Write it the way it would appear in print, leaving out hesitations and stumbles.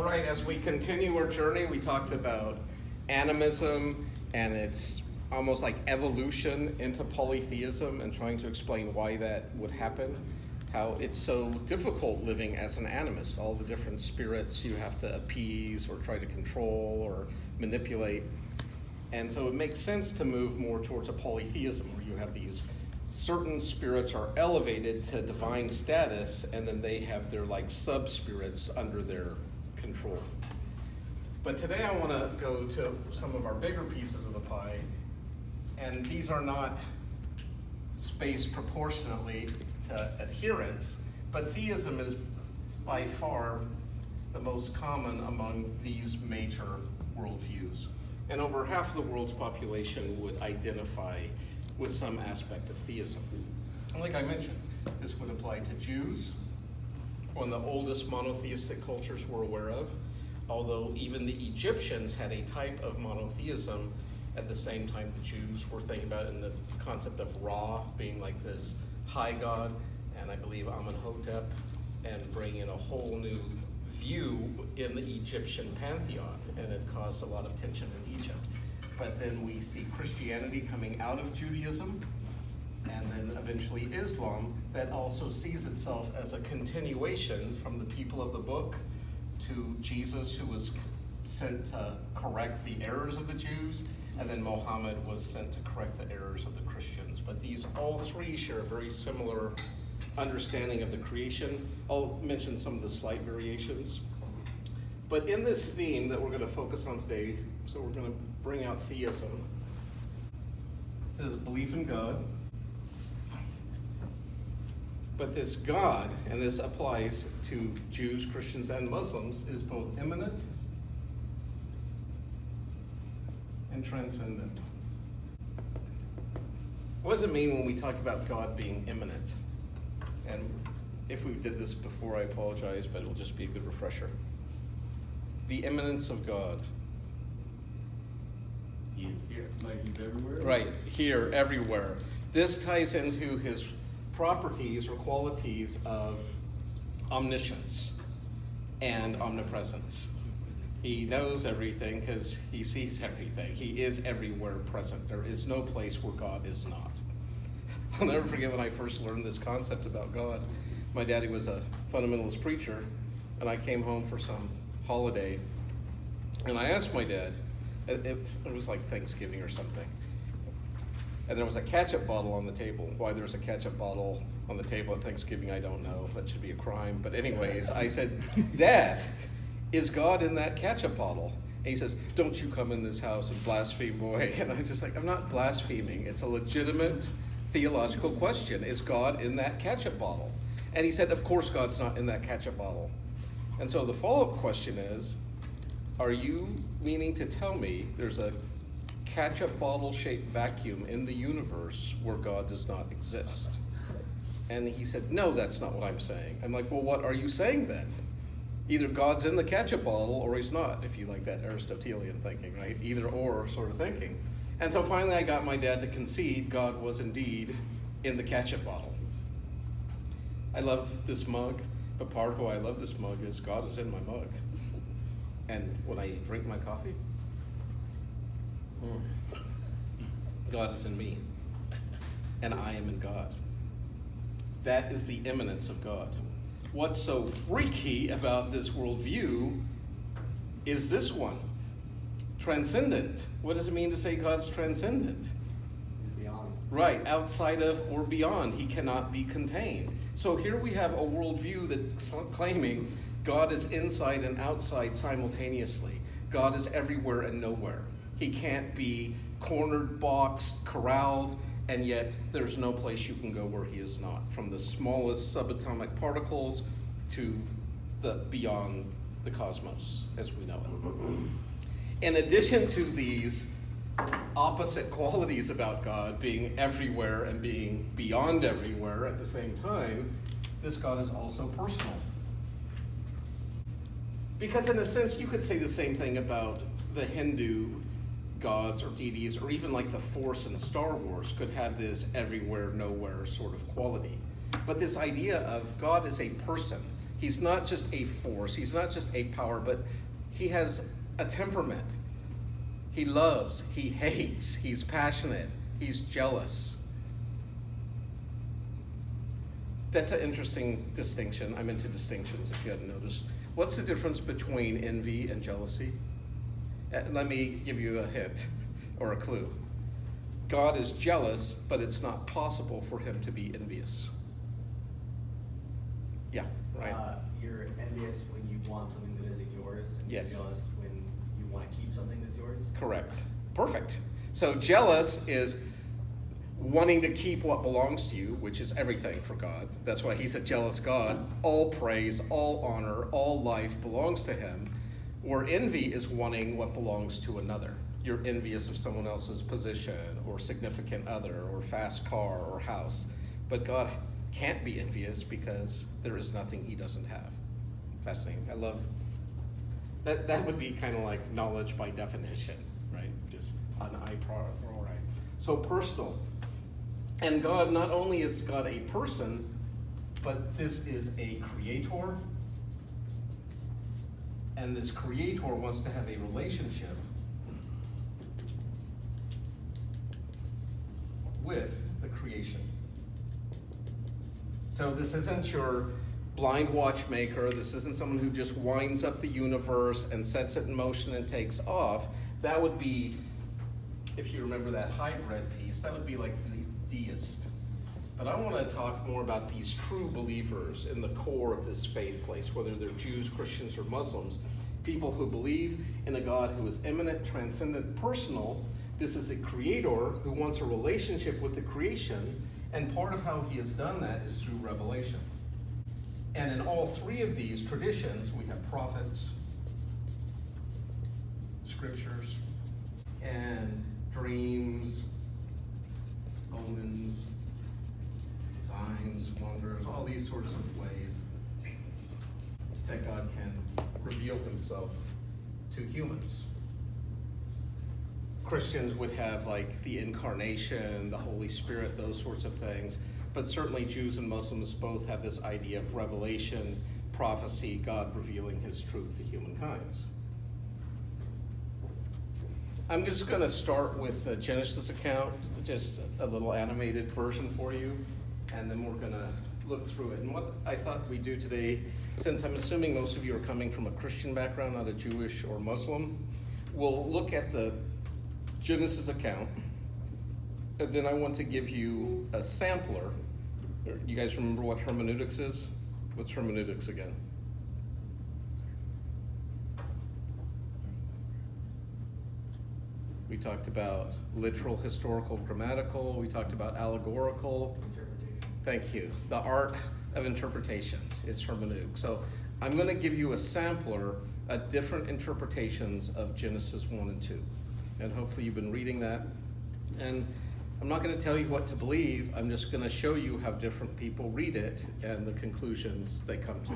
right, as we continue our journey, we talked about animism and its almost like evolution into polytheism and trying to explain why that would happen, how it's so difficult living as an animist, all the different spirits you have to appease or try to control or manipulate. And so it makes sense to move more towards a polytheism where you have these certain spirits are elevated to divine status, and then they have their like sub-spirits under their control. But today I want to go to some of our bigger pieces of the pie, and these are not spaced proportionately to adherence, but theism is by far the most common among these major worldviews. And over half of the world's population would identify with some aspect of theism. And like I mentioned, this would apply to Jews, one of the oldest monotheistic cultures we're aware of, although even the Egyptians had a type of monotheism at the same time the Jews were thinking about in the concept of Ra being like this high god, and I believe Amenhotep, and bringing a whole new view in the Egyptian pantheon, and it caused a lot of tension in Egypt. But then we see Christianity coming out of Judaism, and then eventually Islam, that also sees itself as a continuation from the people of the book to Jesus, who was sent to correct the errors of the Jews, and then Muhammad was sent to correct the errors of the Christians. But these all three share a very similar understanding of the creation. I'll mention some of the slight variations. But in this theme that we're going to focus on today, so we're going to bring out theism. This is belief in God. But this God, and this applies to Jews, Christians, and Muslims, is both immanent and transcendent. What does it mean when we talk about God being immanent? And if we did this before, I apologize, but it'll just be a good refresher. The immanence of God. He is here. Like he's everywhere? Right, here, everywhere. This ties into his properties or qualities of omniscience and omnipresence. He knows everything because he sees everything. He is everywhere present. There is no place where God is not. I'll never forget when I first learned this concept about God. My daddy was a fundamentalist preacher, and I came home for some holiday, and I asked my dad, it was like Thanksgiving or something, and there was a ketchup bottle on the table. Why there's a ketchup bottle on the table at Thanksgiving, I don't know. That should be a crime. But anyways, I said, Dad, is God in that ketchup bottle? And he says, don't you come in this house and blaspheme away. And I'm just like, I'm not blaspheming. It's a legitimate theological question. Is God in that ketchup bottle? And he said, of course God's not in that ketchup bottle. And so the follow-up question is, are you meaning to tell me there's a ketchup bottle-shaped vacuum in the universe where God does not exist? And he said, no, that's not what I'm saying. I'm like, well, what are you saying then? Either God's in the ketchup bottle or he's not, if you like that Aristotelian thinking, right? Either or sort of thinking. And so finally I got my dad to concede God was indeed in the ketchup bottle. I love this mug, but part of why I love this mug is God is in my mug. And when I drink my coffee, God is in me, and I am in God. That is the immanence of God. What's so freaky about this worldview is this one, transcendent. What does it mean to say God's transcendent? Beyond. Right, outside of or beyond. He cannot be contained. So here we have a worldview that's claiming God is inside and outside simultaneously. God is everywhere and nowhere. He can't be cornered, boxed, corralled, and yet there's no place you can go where he is not, from the smallest subatomic particles to the beyond the cosmos as we know it. In addition to these opposite qualities about God being everywhere and being beyond everywhere at the same time, this God is also personal. Because in a sense, you could say the same thing about the Hindu gods or deities, or even like the Force in Star Wars could have this everywhere, nowhere sort of quality. But this idea of God as a person, He's not just a force, he's not just a power, but he has a temperament. He loves, he hates, he's passionate, he's jealous. That's an interesting distinction. I'm into distinctions, if you hadn't noticed. What's the difference between envy and jealousy? Let me give you a hint or a clue. God is jealous, but it's not possible for him to be envious. Yeah, right. You're envious when you want something that isn't yours, and Yes. you're jealous when you want to keep something that's yours. Correct. Perfect. So jealous is wanting to keep what belongs to you, which is everything for God. That's why he's a jealous God. All praise, all honor, all life belongs to him. Where envy is wanting what belongs to another. You're envious of someone else's position or significant other or fast car or house. But God can't be envious because there is nothing he doesn't have. Fascinating. I love that. That would be kind of like knowledge by definition, right? Just an eye priori. So personal. And God, not only is God a person, but this is a creator. And this creator wants to have a relationship with the creation. So this isn't your blind watchmaker. This isn't someone who just winds up the universe and sets it in motion and takes off. That would be, if you remember that hybrid piece, that would be like the deist. But I want to talk more about these true believers in the core of this faith place, whether they're Jews, Christians, or Muslims, people who believe in a God who is immanent, transcendent, personal. This is a creator who wants a relationship with the creation, and part of how he has done that is through revelation. And in all three of these traditions, we have prophets, scriptures, and dreams, omens, signs, wonders, all these sorts of ways that God can reveal himself to humans. Christians would have like the incarnation, the Holy Spirit, those sorts of things. But certainly Jews and Muslims both have this idea of revelation, prophecy, God revealing his truth to humankind. I'm just going to start with the Genesis account, just a little animated version for you, and then we're going to look through it. And what I thought we'd do today, since I'm assuming most of you are coming from a Christian background, not a Jewish or Muslim, we'll look at the Genesis account, and then I want to give you a sampler. You guys remember what hermeneutics is? What's hermeneutics again? We talked about literal, historical, grammatical. We talked about allegorical. Interpretation. Thank you. The art of interpretations is hermeneutics. So I'm going to give you a sampler of different interpretations of Genesis 1 and 2. And hopefully you've been reading that. And I'm not going to tell you what to believe. I'm just going to show you how different people read it and the conclusions they come to.